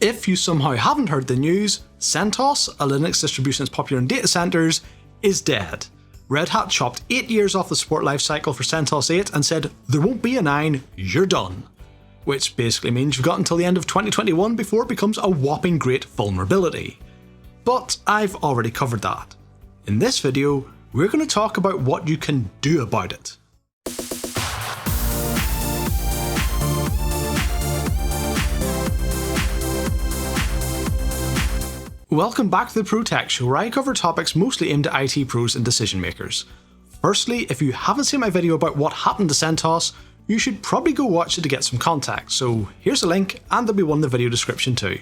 if you somehow haven't heard the news, CentOS, a Linux distribution that's popular in data centers, is dead. Red Hat chopped 8 years off the support lifecycle for CentOS 8 and said, there won't be a 9, you're done. Which basically means you've got until the end of 2021 before it becomes a whopping great vulnerability. But I've already covered that. In this video, we're going to talk about what you can do about it. Welcome back to the Pro Tech Show, where I cover topics mostly aimed at IT pros and decision makers. Firstly, if you haven't seen my video about what happened to CentOS, you should probably go watch it to get some context, so here's a link and there'll be one in the video description too.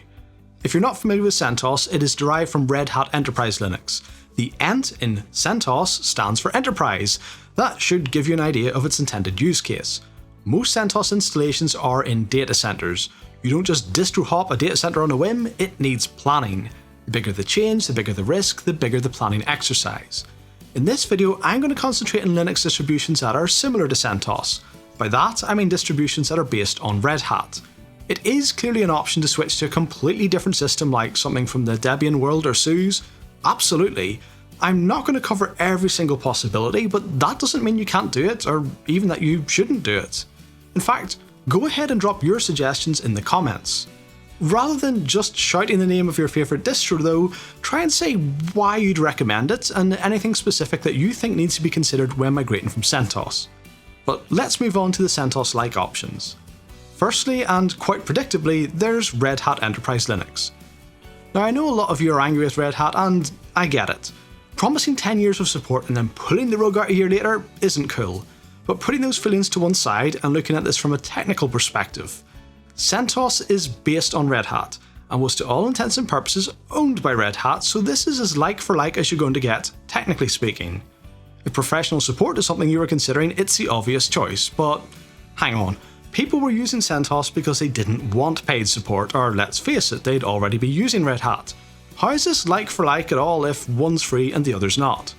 If you're not familiar with CentOS, it is derived from Red Hat Enterprise Linux. The Ent in CentOS stands for Enterprise. That should give you an idea of its intended use case. Most CentOS installations are in data centers. You don't just distro hop a data center on a whim, it needs planning. The bigger the change, the bigger the risk, the bigger the planning exercise. In this video, I'm going to concentrate on Linux distributions that are similar to CentOS. By that, I mean distributions that are based on Red Hat. It is clearly an option to switch to a completely different system like something from the Debian world or SUSE. Absolutely. I'm not going to cover every single possibility, but that doesn't mean you can't do it, or even that you shouldn't do it. In fact, go ahead and drop your suggestions in the comments. Rather than just shouting the name of your favourite distro though, try and say why you'd recommend it and anything specific that you think needs to be considered when migrating from CentOS. But let's move on to the CentOS-like options. Firstly, and quite predictably, there's Red Hat Enterprise Linux. Now I know a lot of you are angry with Red Hat, and I get it. Promising 10 years of support and then pulling the rug out a year later isn't cool, but putting those feelings to one side and looking at this from a technical perspective, CentOS is based on Red Hat, and was to all intents and purposes owned by Red Hat, so this is as like for like as you're going to get, technically speaking. If professional support is something you were considering, it's the obvious choice, but hang on. People were using CentOS because they didn't want paid support, or let's face it, they'd already be using Red Hat. How is this like for like at all if one's free and the other's not?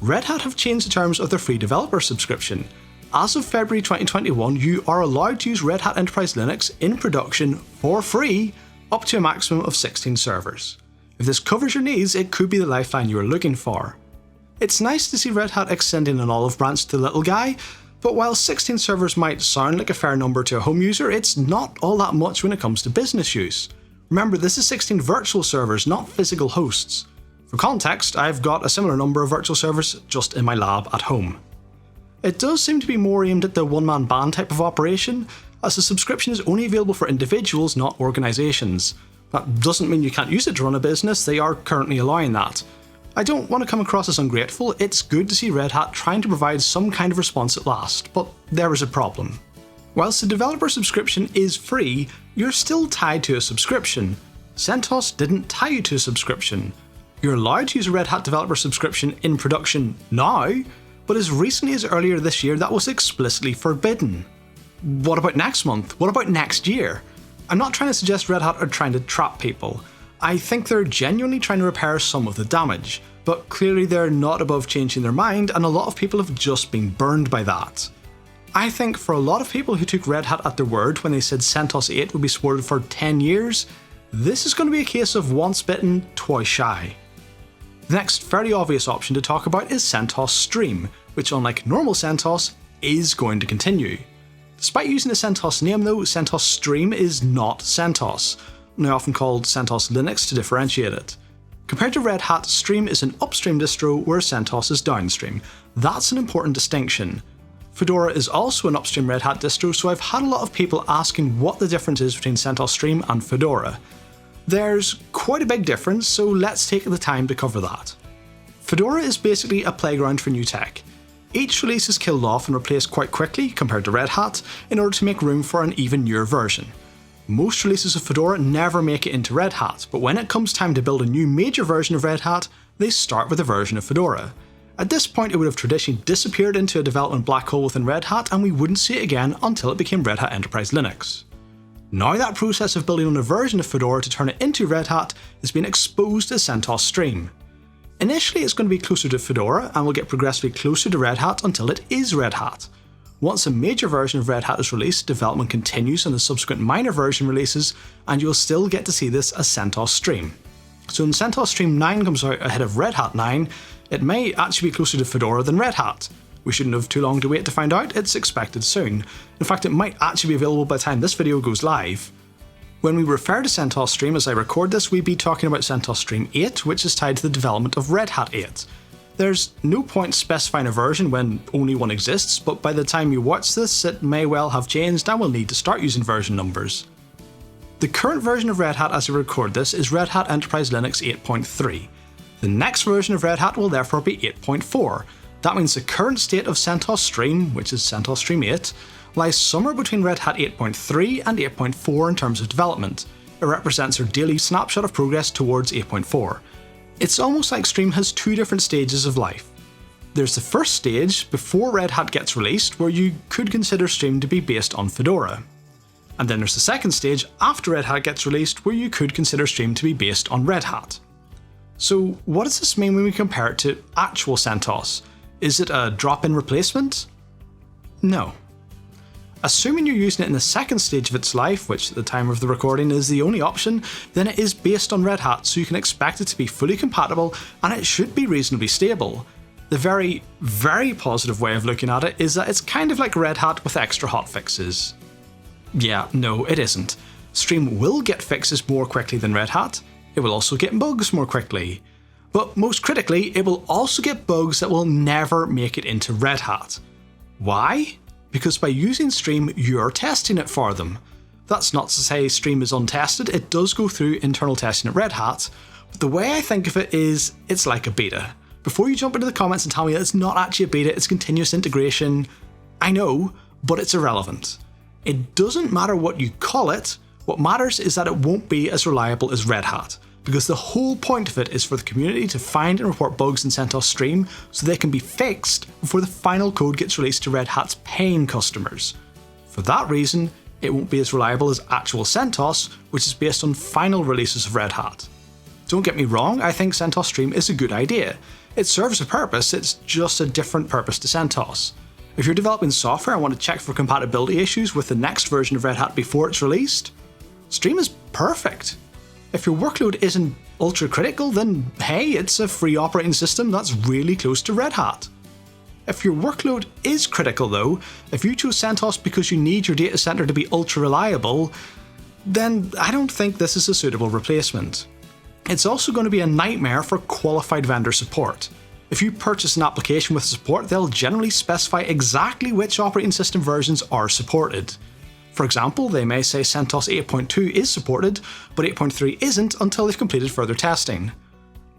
Red Hat have changed the terms of their free developer subscription. As of February 2021, you are allowed to use Red Hat Enterprise Linux in production for free up to a maximum of 16 servers. If this covers your needs, it could be the lifeline you are looking for. It's nice to see Red Hat extending an olive branch to the little guy, but while 16 servers might sound like a fair number to a home user, it's not all that much when it comes to business use. Remember, this is 16 virtual servers, not physical hosts. For context, I've got a similar number of virtual servers just in my lab at home. It does seem to be more aimed at the one-man band type of operation, as the subscription is only available for individuals, not organisations. That doesn't mean you can't use it to run a business, they are currently allowing that. I don't want to come across as ungrateful, it's good to see Red Hat trying to provide some kind of response at last, but there is a problem. Whilst the developer subscription is free, you're still tied to a subscription. CentOS didn't tie you to a subscription. You're allowed to use a Red Hat developer subscription in production now, but as recently as earlier this year that was explicitly forbidden. What about next month? What about next year? I'm not trying to suggest Red Hat are trying to trap people. I think they're genuinely trying to repair some of the damage, but clearly they're not above changing their mind, and a lot of people have just been burned by that. I think for a lot of people who took Red Hat at their word when they said CentOS 8 would be supported for 10 years, this is going to be a case of once bitten, twice shy. The next fairly obvious option to talk about is CentOS Stream, which unlike normal CentOS, is going to continue. Despite using the CentOS name though, CentOS Stream is not CentOS, now often called CentOS Linux to differentiate it. Compared to Red Hat, Stream is an upstream distro where CentOS is downstream. That's an important distinction. Fedora is also an upstream Red Hat distro, so I've had a lot of people asking what the difference is between CentOS Stream and Fedora. There's quite a big difference, so let's take the time to cover that. Fedora is basically a playground for new tech. Each release is killed off and replaced quite quickly, compared to Red Hat, in order to make room for an even newer version. Most releases of Fedora never make it into Red Hat, but when it comes time to build a new major version of Red Hat, they start with a version of Fedora. At this point it would have traditionally disappeared into a development black hole within Red Hat, and we wouldn't see it again until it became Red Hat Enterprise Linux. Now that process of building on a version of Fedora to turn it into Red Hat is being exposed as CentOS Stream. Initially it's going to be closer to Fedora and will get progressively closer to Red Hat until it is Red Hat. Once a major version of Red Hat is released, development continues on the subsequent minor version releases, and you'll still get to see this as CentOS Stream. So when CentOS Stream 9 comes out ahead of Red Hat 9, it may actually be closer to Fedora than Red Hat. We shouldn't have too long to wait to find out, it's expected soon. In fact, it might actually be available by the time this video goes live. When we refer to CentOS Stream as I record this, we'd be talking about CentOS Stream 8, which is tied to the development of Red Hat 8. There's no point specifying a version when only one exists, but by the time you watch this, it may well have changed and we'll need to start using version numbers. The current version of Red Hat as I record this is Red Hat Enterprise Linux 8.3. The next version of Red Hat will therefore be 8.4. That means the current state of CentOS Stream, which is CentOS Stream 8, lies somewhere between Red Hat 8.3 and 8.4 in terms of development. It represents our daily snapshot of progress towards 8.4. It's almost like Stream has two different stages of life. There's the first stage, before Red Hat gets released, where you could consider Stream to be based on Fedora. And then there's the second stage, after Red Hat gets released, where you could consider Stream to be based on Red Hat. So what does this mean when we compare it to actual CentOS? Is it a drop-in replacement? No. Assuming you're using it in the second stage of its life, which at the time of the recording is the only option, then it is based on Red Hat, so you can expect it to be fully compatible and it should be reasonably stable. The very, very positive way of looking at it is that it's kind of like Red Hat with extra hotfixes. Yeah, no, it isn't. Stream will get fixes more quickly than Red Hat. It will also get bugs more quickly. But most critically, it will also get bugs that will never make it into Red Hat. Why? Because by using Stream, you're testing it for them. That's not to say Stream is untested, it does go through internal testing at Red Hat, but the way I think of it is, it's like a beta. Before you jump into the comments and tell me that it's not actually a beta, it's continuous integration, I know, but it's irrelevant. It doesn't matter what you call it, what matters is that it won't be as reliable as Red Hat, because the whole point of it is for the community to find and report bugs in CentOS Stream so they can be fixed before the final code gets released to Red Hat's paying customers. For that reason, it won't be as reliable as actual CentOS, which is based on final releases of Red Hat. Don't get me wrong, I think CentOS Stream is a good idea. It serves a purpose, it's just a different purpose to CentOS. If you're developing software and want to check for compatibility issues with the next version of Red Hat before it's released, Stream is perfect. If your workload isn't ultra critical, then hey, it's a free operating system that's really close to Red Hat. If your workload is critical though, if you chose CentOS because you need your data center to be ultra reliable, then I don't think this is a suitable replacement. It's also going to be a nightmare for qualified vendor support. If you purchase an application with support, they'll generally specify exactly which operating system versions are supported. For example, they may say CentOS 8.2 is supported, but 8.3 isn't until they've completed further testing.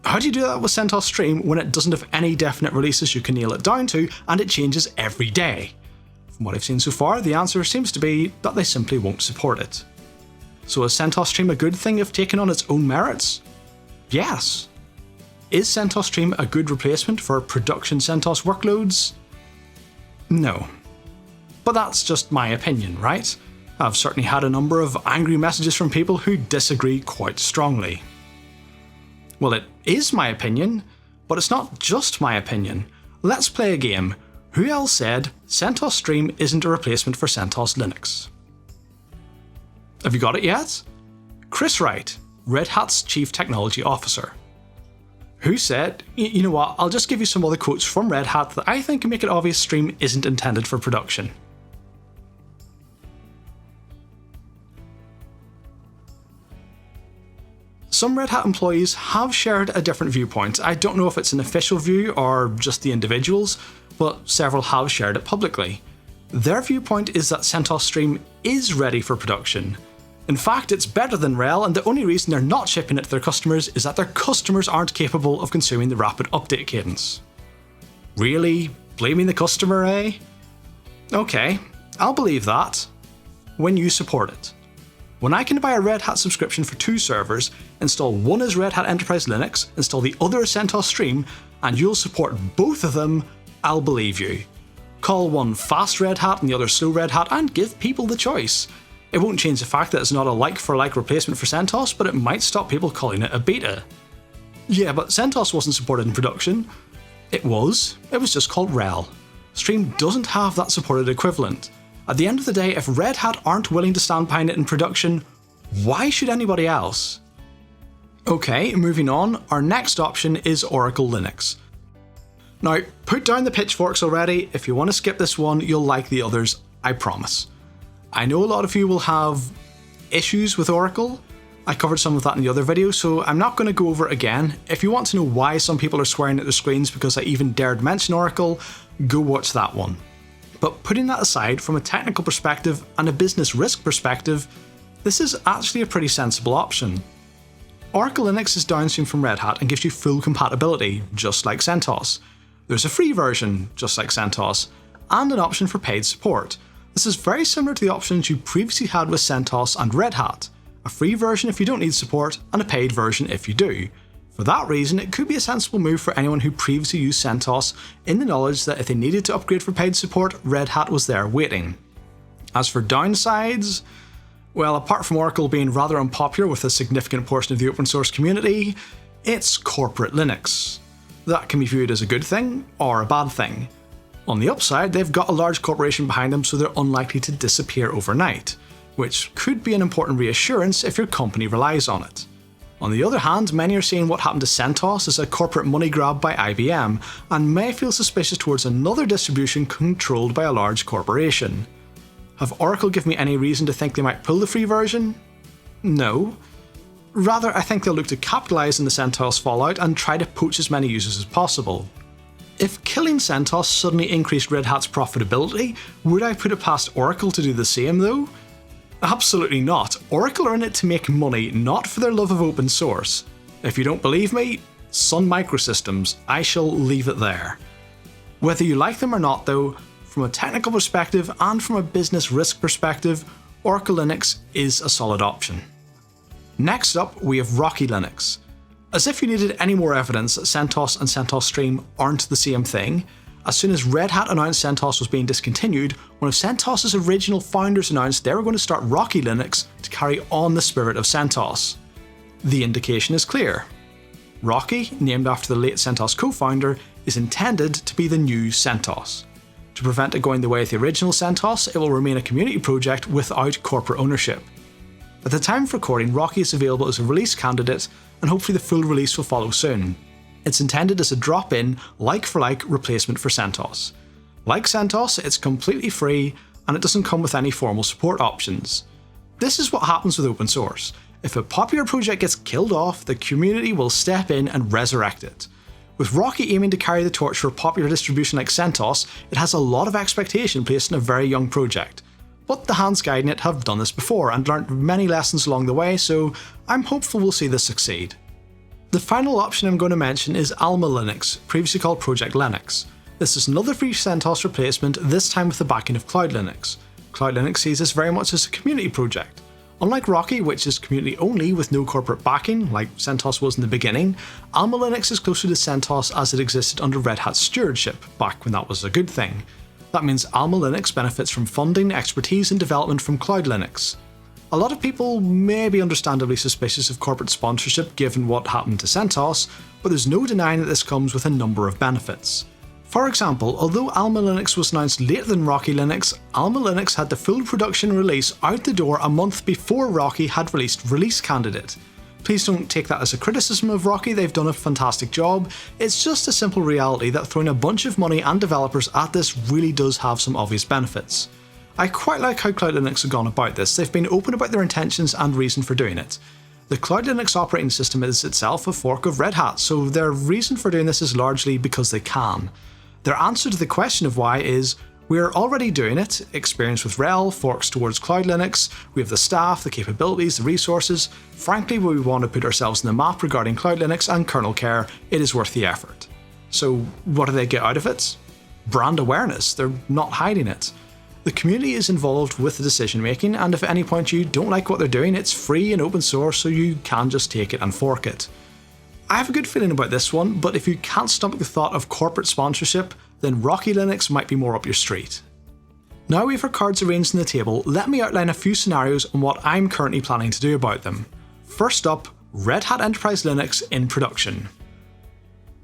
How do you do that with CentOS Stream when it doesn't have any definite releases you can nail it down to, and it changes every day? From what I've seen so far, the answer seems to be that they simply won't support it. So is CentOS Stream a good thing if taken on its own merits? Yes. Is CentOS Stream a good replacement for production CentOS workloads? No. But that's just my opinion, right? I've certainly had a number of angry messages from people who disagree quite strongly. Well, it is my opinion, but it's not just my opinion. Let's play a game. Who else said CentOS Stream isn't a replacement for CentOS Linux? Have you got it yet? Chris Wright, Red Hat's Chief Technology Officer. Who said, you know what, I'll just give you some other quotes from Red Hat that I think can make it obvious Stream isn't intended for production. Some Red Hat employees have shared a different viewpoint. I don't know if it's an official view or just the individuals, but several have shared it publicly. Their viewpoint is that CentOS Stream is ready for production. In fact, it's better than RHEL, and the only reason they're not shipping it to their customers is that their customers aren't capable of consuming the rapid update cadence. Really? Blaming the customer, eh? Okay, I'll believe that. When you support it. When I can buy a Red Hat subscription for 2 servers, install one as Red Hat Enterprise Linux, install the other as CentOS Stream, and you'll support both of them, I'll believe you. Call one fast Red Hat and the other slow Red Hat, and give people the choice. It won't change the fact that it's not a like-for-like replacement for CentOS, but it might stop people calling it a beta. Yeah, but CentOS wasn't supported in production. It was just called RHEL. Stream doesn't have that supported equivalent. At the end of the day, if Red Hat aren't willing to stand behind it in production, why should anybody else? Okay, moving on, our next option is Oracle Linux. Now, put down the pitchforks already. If you want to skip this one, you'll like the others, I promise. I know a lot of you will have issues with Oracle. I covered some of that in the other video, so I'm not going to go over it again. If you want to know why some people are swearing at their screens because I even dared mention Oracle, go watch that one. But putting that aside, from a technical perspective and a business risk perspective, this is actually a pretty sensible option. Oracle Linux is downstream from Red Hat and gives you full compatibility, just like CentOS. There's a free version, just like CentOS, and an option for paid support. This is very similar to the options you previously had with CentOS and Red Hat. A free version if you don't need support, and a paid version if you do. For that reason, it could be a sensible move for anyone who previously used CentOS, in the knowledge that if they needed to upgrade for paid support, Red Hat was there waiting. As for downsides, well, apart from Oracle being rather unpopular with a significant portion of the open source community, it's corporate Linux. That can be viewed as a good thing or a bad thing. On the upside, they've got a large corporation behind them, so they're unlikely to disappear overnight, which could be an important reassurance if your company relies on it. On the other hand, many are seeing what happened to CentOS as a corporate money grab by IBM, and may feel suspicious towards another distribution controlled by a large corporation. Have Oracle given me any reason to think they might pull the free version? No. Rather, I think they'll look to capitalise on the CentOS fallout and try to poach as many users as possible. If killing CentOS suddenly increased Red Hat's profitability, would I put it past Oracle to do the same though? Absolutely not. Oracle are in it to make money, not for their love of open source. If you don't believe me, Sun Microsystems, I shall leave it there. Whether you like them or not though, from a technical perspective and from a business risk perspective, Oracle Linux is a solid option. Next up, we have Rocky Linux. As if you needed any more evidence that CentOS and CentOS Stream aren't the same thing, as soon as Red Hat announced CentOS was being discontinued, one of CentOS's original founders announced they were going to start Rocky Linux to carry on the spirit of CentOS. The indication is clear. Rocky, named after the late CentOS co-founder, is intended to be the new CentOS. To prevent it going the way of the original CentOS, it will remain a community project without corporate ownership. At the time of recording, Rocky is available as a release candidate, and hopefully the full release will follow soon. It's intended as a drop-in, like-for-like replacement for CentOS. Like CentOS, it's completely free, and it doesn't come with any formal support options. This is what happens with open source. If a popular project gets killed off, the community will step in and resurrect it. With Rocky aiming to carry the torch for a popular distribution like CentOS, it has a lot of expectation placed in a very young project. But the hands guiding it have done this before and learnt many lessons along the way, so I'm hopeful we'll see this succeed. The final option I'm going to mention is AlmaLinux, previously called Project Lenix. This is another free CentOS replacement, this time with the backing of Cloud Linux. Cloud Linux sees this very much as a community project. Unlike Rocky, which is community only with no corporate backing, like CentOS was in the beginning, AlmaLinux is closer to CentOS as it existed under Red Hat stewardship, back when that was a good thing. That means AlmaLinux benefits from funding, expertise and development from Cloud Linux. A lot of people may be understandably suspicious of corporate sponsorship given what happened to CentOS, but there's no denying that this comes with a number of benefits. For example, although AlmaLinux was announced later than Rocky Linux, AlmaLinux had the full production release out the door a month before Rocky had released Release Candidate. Please don't take that as a criticism of Rocky, they've done a fantastic job. It's just a simple reality that throwing a bunch of money and developers at this really does have some obvious benefits. I quite like how Cloud Linux have gone about this. They've been open about their intentions and reason for doing it. The Cloud Linux operating system is itself a fork of Red Hat, so their reason for doing this is largely because they can. Their answer to the question of why is, we're already doing it, experience with RHEL, forks towards Cloud Linux, we have the staff, the capabilities, the resources. Frankly, we want to put ourselves in the map regarding Cloud Linux and kernel care, it is worth the effort. So what do they get out of it? Brand awareness, they're not hiding it. The community is involved with the decision making, and if at any point you don't like what they're doing, it's free and open source, so you can just take it and fork it. I have a good feeling about this one, but if you can't stomach the thought of corporate sponsorship, then Rocky Linux might be more up your street. Now we have our cards arranged on the table, let me outline a few scenarios on what I'm currently planning to do about them. First up, Red Hat Enterprise Linux in production.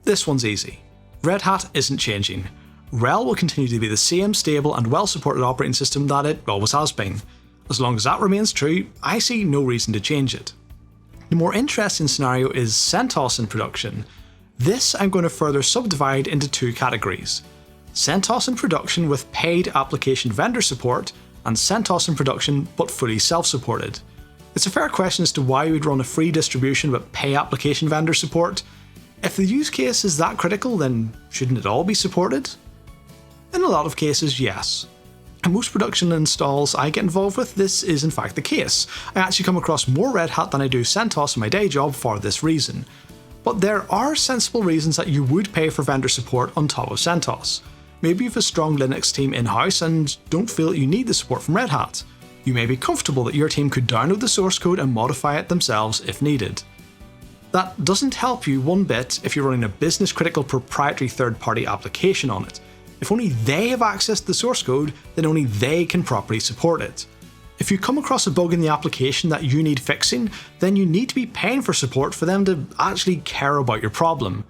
This one's easy. Red Hat isn't changing. RHEL will continue to be the same stable and well-supported operating system that it always has been. As long as that remains true, I see no reason to change it. The more interesting scenario is CentOS in production. This I'm going to further subdivide into two categories. CentOS in production with paid application vendor support, and CentOS in production but fully self-supported. It's a fair question as to why we'd run a free distribution but pay application vendor support. If the use case is that critical, then shouldn't it all be supported? In a lot of cases, yes. In most production installs I get involved with, this is in fact the case. I actually come across more Red Hat than I do CentOS in my day job for this reason. But there are sensible reasons that you would pay for vendor support on top of CentOS. Maybe you have a strong Linux team in-house and don't feel that you need the support from Red Hat. You may be comfortable that your team could download the source code and modify it themselves if needed. That doesn't help you one bit if you're running a business-critical proprietary third-party application on it. If only they have access to the source code, then only they can properly support it. If you come across a bug in the application that you need fixing, then you need to be paying for support for them to actually care about your problem.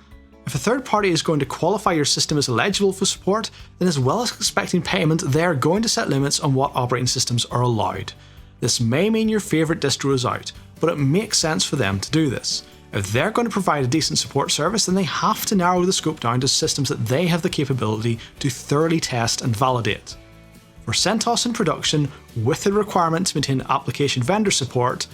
If a third party is going to qualify your system as eligible for support, then as well as expecting payment, they are going to set limits on what operating systems are allowed. This may mean your favourite distro is out, but it makes sense for them to do this. If they're going to provide a decent support service, then they have to narrow the scope down to systems that they have the capability to thoroughly test and validate. For CentOS in production, with the requirement to maintain application vendor support,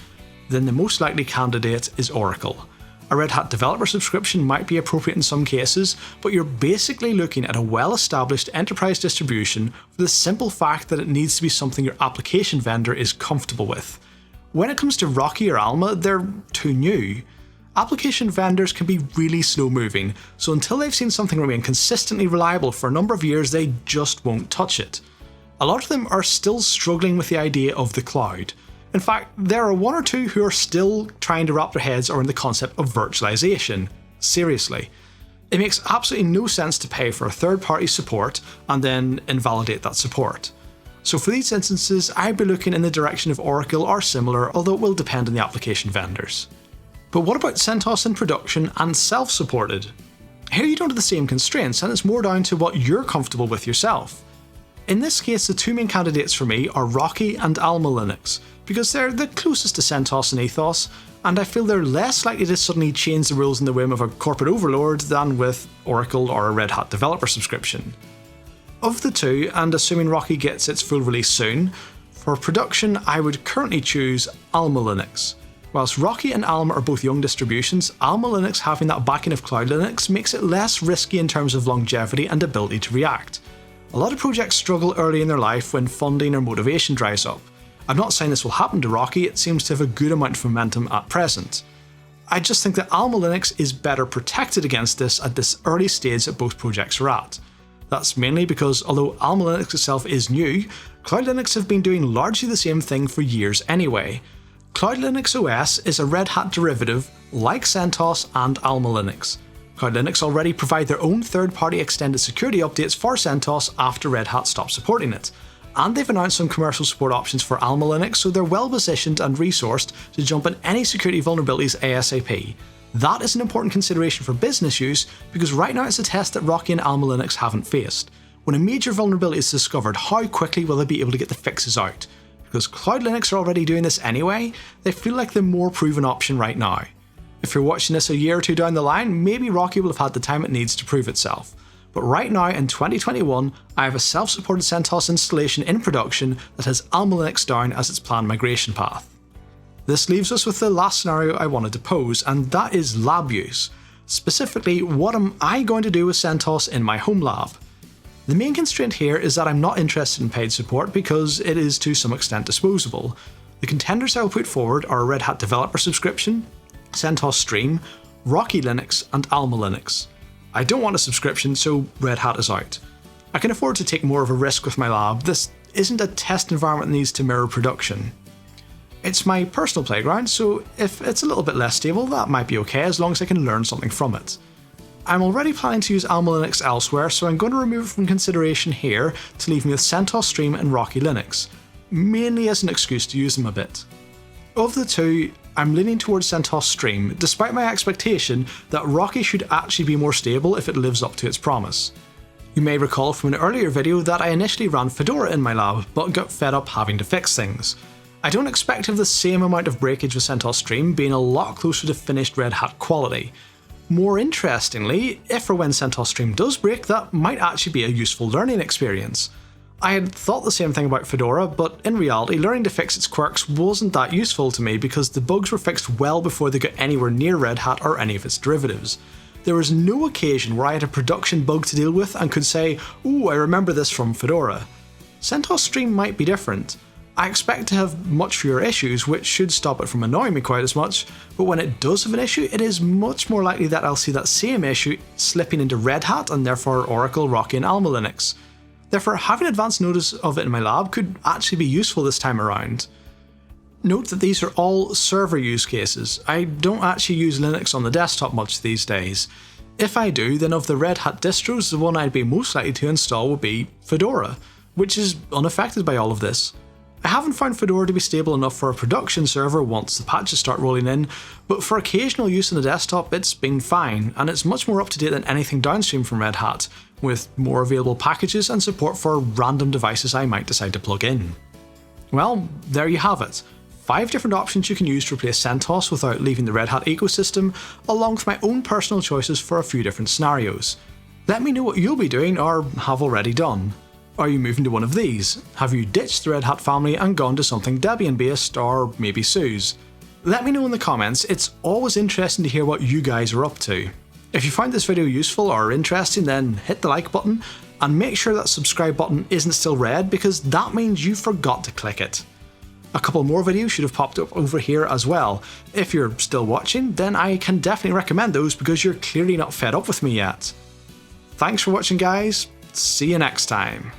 then the most likely candidate is Oracle. A Red Hat developer subscription might be appropriate in some cases, but you're basically looking at a well-established enterprise distribution for the simple fact that it needs to be something your application vendor is comfortable with. When it comes to Rocky or Alma, they're too new. Application vendors can be really slow moving, so until they've seen something remain consistently reliable for a number of years, they just won't touch it. A lot of them are still struggling with the idea of the cloud. In fact, there are one or two who are still trying to wrap their heads around the concept of virtualization. Seriously. It makes absolutely no sense to pay for a third-party support and then invalidate that support. So for these instances, I'd be looking in the direction of Oracle or similar, although it will depend on the application vendors. But what about CentOS in production and self-supported? Here you don't have the same constraints, and it's more down to what you're comfortable with yourself. In this case, the two main candidates for me are Rocky and AlmaLinux, because they're the closest to CentOS in ethos, and I feel they're less likely to suddenly change the rules in the whim of a corporate overlord than with Oracle or a Red Hat developer subscription. Of the two, and assuming Rocky gets its full release soon, for production I would currently choose AlmaLinux. Whilst Rocky and Alma are both young distributions, AlmaLinux having that backing of Cloud Linux makes it less risky in terms of longevity and ability to react. A lot of projects struggle early in their life when funding or motivation dries up. I'm not saying this will happen to Rocky, it seems to have a good amount of momentum at present. I just think that AlmaLinux is better protected against this at this early stage that both projects are at. That's mainly because although AlmaLinux itself is new, Cloud Linux have been doing largely the same thing for years anyway. Cloud Linux OS is a Red Hat derivative like CentOS and AlmaLinux. Cloud Linux already provide their own third-party extended security updates for CentOS after Red Hat stopped supporting it, and they've announced some commercial support options for AlmaLinux, so they're well positioned and resourced to jump on any security vulnerabilities ASAP. That is an important consideration for business use because right now it's a test that Rocky and AlmaLinux haven't faced. When a major vulnerability is discovered, how quickly will they be able to get the fixes out? Because Cloud Linux are already doing this anyway, they feel like the more proven option right now. If you're watching this a year or two down the line, maybe Rocky will have had the time it needs to prove itself. But right now in 2021, I have a self-supported CentOS installation in production that has AlmaLinux down as its planned migration path. This leaves us with the last scenario I wanted to pose, and that is lab use. Specifically, what am I going to do with CentOS in my home lab? The main constraint here is that I'm not interested in paid support because it is to some extent disposable. The contenders I will put forward are a Red Hat developer subscription, CentOS Stream, Rocky Linux, and AlmaLinux. I don't want a subscription, so Red Hat is out. I can afford to take more of a risk with my lab. This isn't a test environment that needs to mirror production. It's my personal playground, so if it's a little bit less stable, that might be okay as long as I can learn something from it. I'm already planning to use AlmaLinux elsewhere, so I'm going to remove it from consideration here to leave me with CentOS Stream and Rocky Linux, mainly as an excuse to use them a bit. Of the two, I'm leaning towards CentOS Stream, despite my expectation that Rocky should actually be more stable if it lives up to its promise. You may recall from an earlier video that I initially ran Fedora in my lab, but got fed up having to fix things. I don't expect to have the same amount of breakage with CentOS Stream, being a lot closer to finished Red Hat quality. More interestingly, if or when CentOS Stream does break, that might actually be a useful learning experience. I had thought the same thing about Fedora, but in reality learning to fix its quirks wasn't that useful to me because the bugs were fixed well before they got anywhere near Red Hat or any of its derivatives. There was no occasion where I had a production bug to deal with and could say, "Ooh, I remember this from Fedora." CentOS Stream might be different. I expect to have much fewer issues, which should stop it from annoying me quite as much, but when it does have an issue, it is much more likely that I'll see that same issue slipping into Red Hat and therefore Oracle, Rocky and AlmaLinux. Therefore, having advanced notice of it in my lab could actually be useful this time around. Note that these are all server use cases. I don't actually use Linux on the desktop much these days. If I do, then of the Red Hat distros, the one I'd be most likely to install would be Fedora, which is unaffected by all of this. I haven't found Fedora to be stable enough for a production server once the patches start rolling in, but for occasional use on the desktop it's been fine, and it's much more up to date than anything downstream from Red Hat, with more available packages and support for random devices I might decide to plug in. Well, there you have it. 5 different options you can use to replace CentOS without leaving the Red Hat ecosystem, along with my own personal choices for a few different scenarios. Let me know what you'll be doing or have already done. Are you moving to one of these? Have you ditched the Red Hat family and gone to something Debian based or maybe SUSE? Let me know in the comments, it's always interesting to hear what you guys are up to. If you find this video useful or interesting, then hit the like button and make sure that subscribe button isn't still red because that means you forgot to click it. A couple more videos should have popped up over here as well. If you're still watching, then I can definitely recommend those because you're clearly not fed up with me yet. Thanks for watching guys, see you next time.